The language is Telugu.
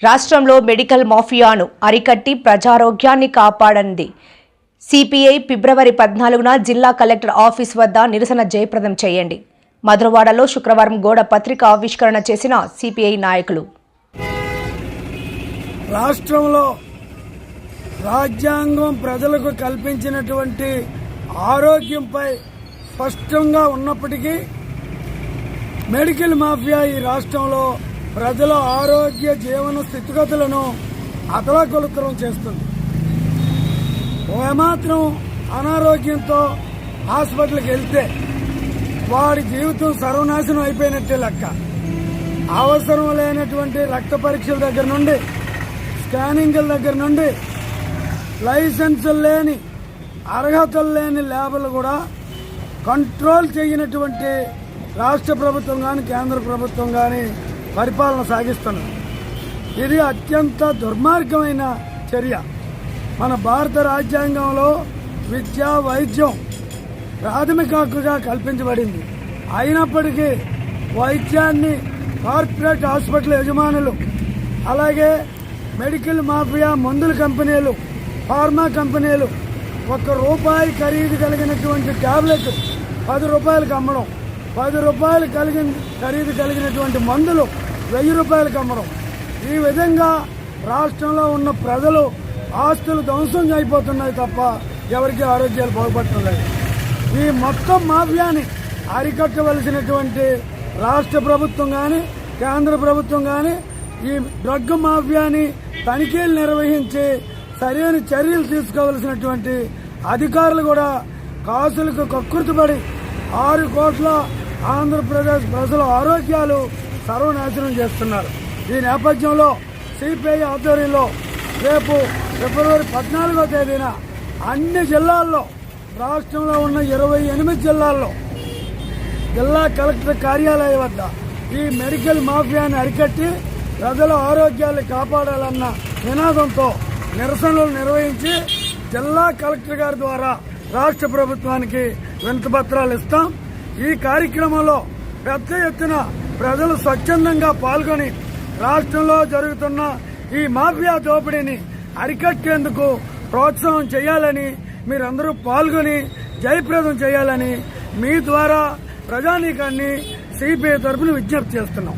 రాష్ట్రంలో మెడికల్ మాఫియాను అరికట్టి ప్రజారోగ్యాన్ని కాపాడండి. సిపిఐ ఫిబ్రవరి 14న జిల్లా కలెక్టర్ ఆఫీస్ వద్ద నిరసన జయప్రదం చేయండి. మధురవాడలో శుక్రవారం గోడ పత్రిక ఆవిష్కరణ చేసిన సిపిఐ నాయకులు రాష్ట్రంలో రాజ్యాంగం ప్రజలకు కల్పించినటువంటి ఆరోగ్యంపై స్పష్టంగా ఉన్నప్పటికీ మెడికల్ మాఫియా ఈ రాష్ట్రంలో ప్రజల ఆరోగ్య జీవన స్థితిగతులను అతలాకులతలం చేస్తుంది. ఏమాత్రం అనారోగ్యంతో హాస్పిటల్కి వెళ్తే వాడి జీవితం సర్వనాశనం అయిపోయినట్టే లెక్క. అవసరం లేనటువంటి రక్త పరీక్షల దగ్గర నుండి, స్కానింగ్ల దగ్గర నుండి, లైసెన్సులు లేని, అర్హతలు లేని ల్యాబ్లు కూడా కంట్రోల్ చేయనటువంటి రాష్ట్ర ప్రభుత్వం కానీ కేంద్ర ప్రభుత్వం కానీ పరిపాలన సాగిస్తున్నారు. ఇది అత్యంత దుర్మార్గమైన చర్య. మన భారత రాజ్యాంగంలో విద్య, వైద్యం ప్రాథమిక హక్కుగా కల్పించబడింది. అయినప్పటికీ వైద్యాన్ని కార్పొరేట్ హాస్పిటల్ యజమానులు, అలాగే మెడికల్ మాఫియా మందుల కంపెనీలు, ఫార్మా కంపెనీలు ₹1 ఖరీదు కలిగినటువంటి టాబ్లెట్ ₹10 అమ్మడం, ₹10 ఖరీదు కలిగినటువంటి మందులు ₹1000 అమ్మడం. ఈ విధంగా రాష్ట్రంలో ఉన్న ప్రజలు ఆస్తులు ధ్వంసం అయిపోతున్నాయి తప్ప ఎవరికి ఆరోగ్యాలు బాగుపడటం లేదు. ఈ మొత్తం మాఫియాని అరికట్టవలసినటువంటి రాష్ట్ర ప్రభుత్వం కానీ కేంద్ర ప్రభుత్వం కానీ ఈ డ్రగ్ మాఫియాని తనిఖీలు నిర్వహించి సరైన చర్యలు తీసుకోవలసినటువంటి అధికారులు కూడా కాసులకు కక్కుర్తిపడి 6 కోట్ల ఆంధ్రప్రదేశ్ ప్రజల ఆరోగ్యాలు సర్వనాశనం చేస్తున్నారు. ఈ నేపథ్యంలో సిపిఐ ఆధ్వర్యంలో రేపు ఫిబ్రవరి 14వ తేదీన అన్ని జిల్లాల్లో, రాష్ట్రంలో ఉన్న 28 జిల్లాల్లో జిల్లా కలెక్టర్ కార్యాలయం వద్ద ఈ మెడికల్ మాఫియాని అరికట్టి ప్రజల ఆరోగ్యాన్ని కాపాడాలన్న నినాదంతో నిరసనలు నిర్వహించి జిల్లా కలెక్టర్ గారి ద్వారా రాష్ట్ర ప్రభుత్వానికి వినతిపత్రాలు ఇస్తాం. ఈ కార్యక్రమంలో పెద్ద ఎత్తున ప్రజలు స్వచ్ఛందంగా పాల్గొని రాష్ట్రంలో జరుగుతున్న ఈ మాఫియా దోపిడీని అరికట్టేందుకు ప్రోత్సాహం చేయాలని, మీరందరూ పాల్గొని జయప్రదం చేయాలని మీ ద్వారా ప్రజానీకాన్ని సిపిఐ తరఫున విజ్ఞప్తి చేస్తున్నాం.